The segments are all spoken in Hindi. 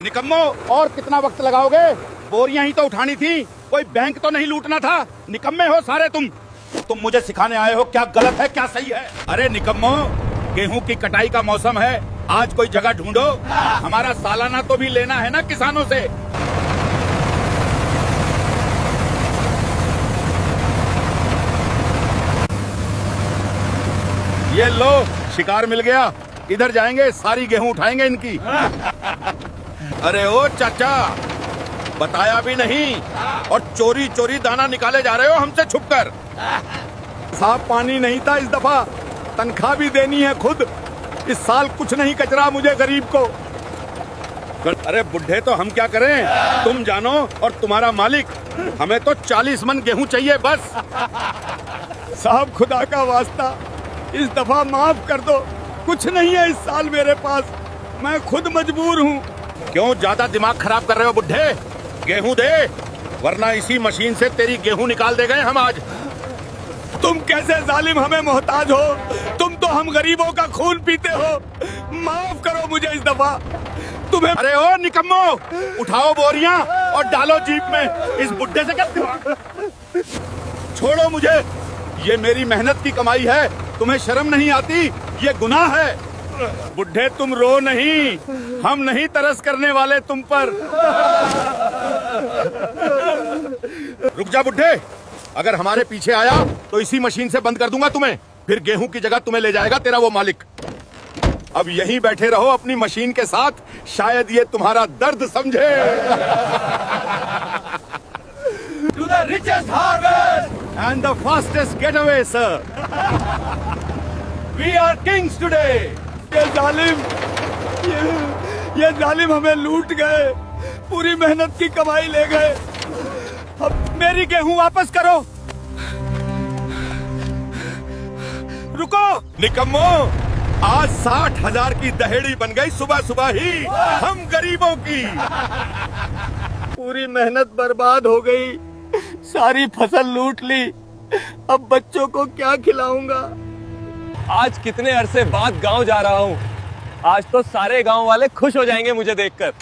निकम्मो, और कितना वक्त लगाओगे? बोरियां ही तो उठानी थी, कोई बैंक तो नहीं लूटना था। निकम्मे हो सारे तुम मुझे सिखाने आए हो क्या गलत है क्या सही है। अरे निकम्मो, गेहूं की कटाई का मौसम है, आज कोई जगह ढूंढो, हमारा सालाना तो भी लेना है ना किसानों से। ये लो, शिकार मिल गया। इधर जाएंगे, सारी गेहूं उठाएंगे इनकी। अरे ओ चाचा, बताया भी नहीं और चोरी चोरी दाना निकाले जा रहे हो हमसे छुपकर। साफ पानी नहीं था इस दफा, तनख्वाह भी देनी है खुद। इस साल कुछ नहीं कचरा मुझे गरीब को। अरे बुढ़े तो हम क्या करें, तुम जानो और तुम्हारा मालिक। हमें तो 40 मन गेहूं चाहिए बस। साहब खुदा का वास्ता, इस दफा माफ कर दो, कुछ नहीं है इस साल मेरे पास, मैं खुद मजबूर हूँ। क्यों ज्यादा दिमाग खराब कर रहे हो बुढ़े? गेहूं दे, वरना इसी मशीन से तेरी गेहूं निकाल दे गए हम आज। तुम कैसे जालिम हमें मोहताज हो, तुम तो हम गरीबों का खून पीते हो। माफ करो मुझे इस दफा तुम्हें। अरे ओ निकम्मो, उठाओ बोरियां और डालो जीप में। इस बुढ़े से क्या दिमाग? छोड़ो मुझे, ये मेरी मेहनत की कमाई है, तुम्हें शर्म नहीं आती? ये गुनाह है। बुढ़े तुम रो नहीं, हम नहीं तरस करने वाले तुम पर। रुक जा बुढ़े, अगर हमारे पीछे आया तो इसी मशीन से बंद कर दूंगा तुम्हें, फिर गेहूं की जगह तुम्हें ले जाएगा तेरा वो मालिक। अब यहीं बैठे रहो अपनी मशीन के साथ, शायद ये तुम्हारा दर्द समझे। To the richest harvest And the fastest getaway, sir. We are kings today. ये जालिम हमें लूट गए, पूरी मेहनत की कमाई ले गए। अब मेरी गेहूं वापस करो। रुको निकम्मो, आज 60,000 की दहेड़ी बन गई सुबह सुबह ही हम गरीबों की। पूरी मेहनत बर्बाद हो गई, सारी फसल लूट ली, अब बच्चों को क्या खिलाऊंगा। आज कितने अरसे बाद गांव जा रहा हूँ, आज तो सारे गांव वाले खुश हो जाएंगे मुझे देखकर।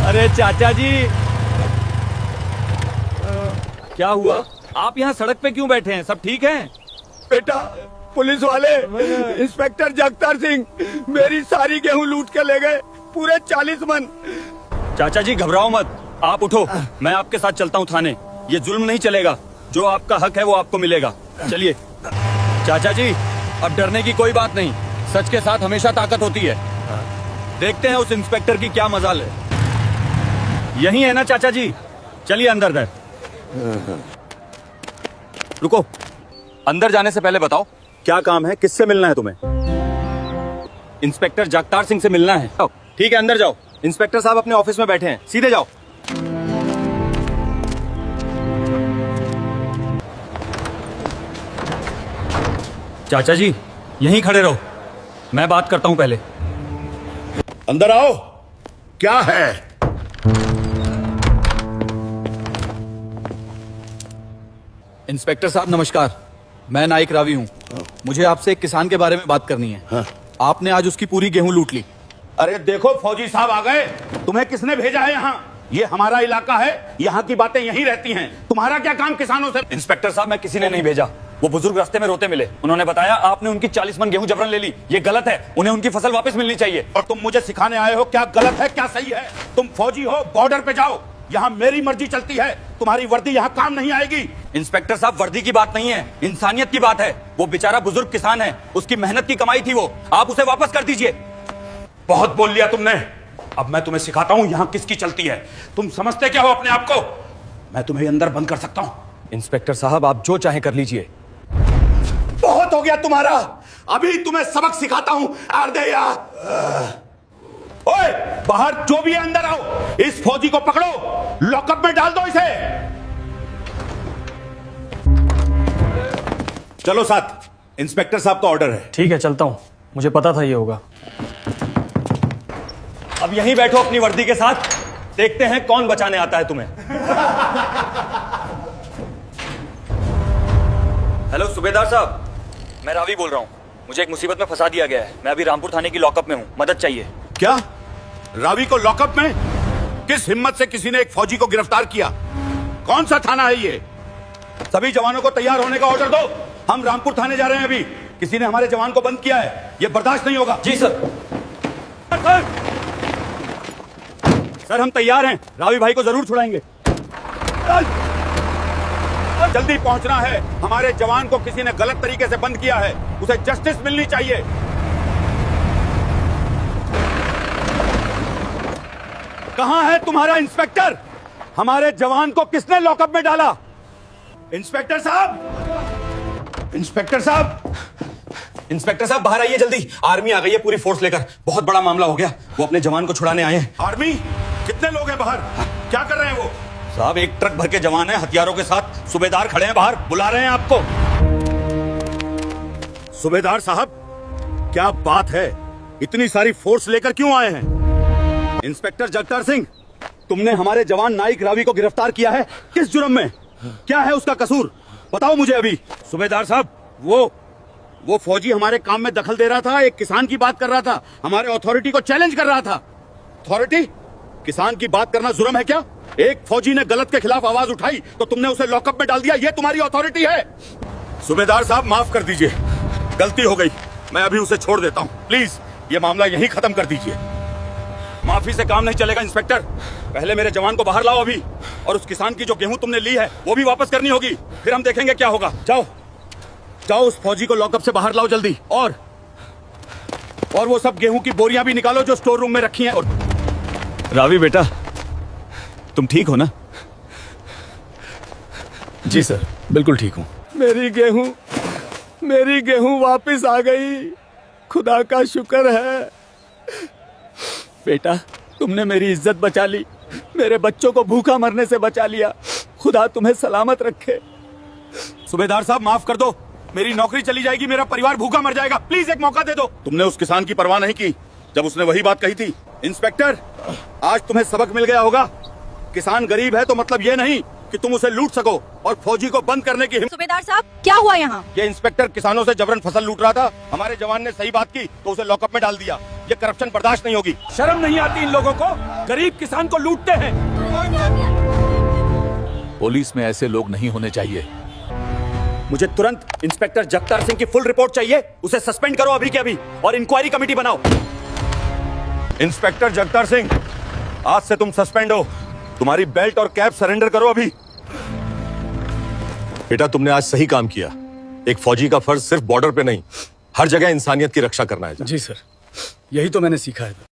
अरे चाचा जी, क्या हुआ? आप यहाँ सड़क पे क्यों बैठे हैं? सब ठीक है? बेटा, पुलिस वाले इंस्पेक्टर जगतार सिंह मेरी सारी गेहूं लूट के ले गए, पूरे 40 मन। चाचा जी घबराओ मत, आप उठो, मैं आपके साथ चलता हूँ थाने। ये जुल्म नहीं चलेगा, जो आपका हक है वो आपको मिलेगा। चलिए चाचा जी, अब डरने की कोई बात नहीं, सच के साथ हमेशा ताकत होती है। देखते हैं उस इंस्पेक्टर की क्या मजाल है। यही है ना चाचा जी? चलिए अंदर दर। रुको, अंदर जाने से पहले बताओ क्या काम है, किससे मिलना है तुम्हें? इंस्पेक्टर जगतार सिंह से मिलना है। ठीक है, अंदर जाओ। इंस्पेक्टर साहब अपने ऑफिस में बैठे हैं, सीधे जाओ। चाचा जी यहीं खड़े रहो, मैं बात करता हूं पहले। अंदर आओ, क्या है? इंस्पेक्टर साहब नमस्कार, मैं नाइक रावी हूँ। मुझे आपसे एक किसान के बारे में बात करनी है। हाँ। आपने आज उसकी पूरी गेहूं लूट ली। अरे देखो फौजी साहब आ गए, तुम्हें किसने भेजा है यहाँ? ये हमारा इलाका है, यहाँ की बातें यहीं रहती हैं। तुम्हारा क्या काम किसानों से? इंस्पेक्टर साहब मैं किसी ने नहीं भेजा, वो बुजुर्ग रास्ते में रोते मिले, उन्होंने बताया आपने उनकी 40 मन गेहूं जबरन ले ली। ये गलत है, उन्हें उनकी फसल वापस मिलनी चाहिए। और तुम मुझे सिखाने आए हो क्या गलत है क्या सही है? तुम फौजी हो, बॉर्डर पे जाओ, यहाँ मेरी मर्जी चलती है, तुम्हारी वर्दी यहाँ काम नहीं आएगी। इंस्पेक्टर साहब वर्दी की बात नहीं है, इंसानियत की बात है। वो बेचारा बुजुर्ग किसान है, उसकी मेहनत की कमाई थी वो, आप उसे वापस कर दीजिए। बहुत बोल लिया तुमने, अब मैं तुम्हें सिखाता हूँ यहाँ किसकी चलती है। तुम समझते क्या हो अपने आप को? मैं तुम्हें अंदर बंद कर सकता हूँ। इंस्पेक्टर साहब आप जो चाहे कर लीजिए। बहुत हो गया तुम्हारा, अभी तुम्हें सबक सिखाता हूँ। ओए, बाहर जो भी है अंदर आओ, इस फौजी को पकड़ो, लॉकअप में डाल दो इसे। चलो साथ, इंस्पेक्टर साहब का ऑर्डर है। ठीक है चलता हूँ, मुझे पता था ये होगा। अब यहीं बैठो अपनी वर्दी के साथ, देखते हैं कौन बचाने आता है तुम्हें। हेलो सूबेदार साहब, मैं रावी बोल रहा हूँ। मुझे एक मुसीबत में फंसा दिया गया है, मैं अभी रामपुर थाने की लॉकअप में हूँ, मदद चाहिए। क्या? रावी को लॉकअप में? किस हिम्मत से किसी ने एक फौजी को गिरफ्तार किया? कौन सा थाना है ये? सभी जवानों को तैयार होने का ऑर्डर दो। हम रामपुर थाने जा रहे हैं अभी। किसी ने हमारे जवान को बंद किया है, ये बर्दाश्त नहीं होगा। जी सर। सर हम तैयार हैं, रावी भाई को जरूर छुड़ाएंगे। जल्दी पहुंचना है। हमारे जवान को किसी ने गलत तरीके से बंद किया है, उसे जस्टिस मिलनी चाहिए। कहां है तुम्हारा इंस्पेक्टर? हमारे जवान को किसने लॉकअप में डाला? इंस्पेक्टर साहब, इंस्पेक्टर साहब, इंस्पेक्टर साहब बाहर आइए जल्दी, आर्मी आ गई है पूरी फोर्स लेकर। बहुत बड़ा मामला हो गया, वो अपने जवान को छुड़ाने आए हैं। आर्मी? कितने लोग हैं बाहर? क्या कर रहे हैं वो? साहब एक ट्रक भर के जवान है हथियारों के साथ, सूबेदार खड़े हैं बाहर, बुला रहे हैं आपको। सूबेदार साहब, क्या बात है, इतनी सारी फोर्स लेकर क्यों आए हैं? इंस्पेक्टर जगतार सिंह, तुमने हमारे जवान नाइक रावी को गिरफ्तार किया है, किस जुर्म में? क्या है उसका कसूर, बताओ मुझे अभी। सूबेदार साहब, वो फौजी हमारे काम में दखल दे रहा था, एक किसान की बात कर रहा था, हमारे अथॉरिटी को चैलेंज कर रहा था। अथॉरिटी? किसान की बात करना जुर्म है क्या? एक फौजी ने गलत के खिलाफ आवाज उठाई तो तुमने उसे लॉकअप में डाल दिया, ये तुम्हारी अथॉरिटी है? सूबेदार साहब माफ कर दीजिए, गलती हो गई, मैं अभी उसे छोड़ देता हूँ। प्लीज ये मामला यहीं खत्म कर दीजिए। माफी से काम नहीं चलेगा इंस्पेक्टर, पहले मेरे जवान को बाहर लाओ अभी, और उस किसान की जो गेहूं तुमने ली है वो भी वापस करनी होगी, फिर हम देखेंगे क्या होगा। जाओ जाओ, उस फौजी को लॉकअप से बाहर लाओ जल्दी, और वो सब गेहूं की बोरियां भी निकालो जो स्टोर रूम में रखी हैं। रावी बेटा, तुम ठीक हो ना? जी सर, बिल्कुल ठीक हूँ। मेरी गेहूं वापस आ गई, खुदा का शुक्र है। बेटा, तुमने मेरी इज्जत बचा ली, मेरे बच्चों को भूखा मरने से बचा लिया, खुदा तुम्हें सलामत रखे। सूबेदार साहब माफ कर दो, मेरी नौकरी चली जाएगी, मेरा परिवार भूखा मर जाएगा, प्लीज एक मौका दे दो। तुमने उस किसान की परवाह नहीं की जब उसने वही बात कही थी। इंस्पेक्टर, आज तुम्हें सबक मिल गया होगा, किसान गरीब है तो मतलब ये नहीं कि तुम उसे लूट सको और फौजी को बंद करने की हिम्मत। सूबेदार साहब, क्या हुआ यहाँ? ये इंस्पेक्टर किसानों से जबरन फसल लूट रहा था, हमारे जवान ने सही बात की तो उसे लॉकअप में डाल दिया। ये करप्शन बर्दाश्त नहीं होगी। शर्म नहीं आती इन लोगों को, गरीब किसान को लूटते हैं। पुलिस में ऐसे लोग नहीं होने चाहिए। मुझे तुरंत इंस्पेक्टर जगतार सिंह की फुल रिपोर्ट चाहिए, उसे सस्पेंड करो अभी के अभी और इंक्वायरी कमेटी बनाओ। इंस्पेक्टर जगतार सिंह, आज से तुम सस्पेंड हो, तुम्हारी बेल्ट और कैप सरेंडर करो अभी। बेटा, तुमने आज सही काम किया। एक फौजी का फर्ज सिर्फ बॉर्डर पे नहीं, हर जगह इंसानियत की रक्षा करना है। जी सर, यही तो मैंने सीखा है।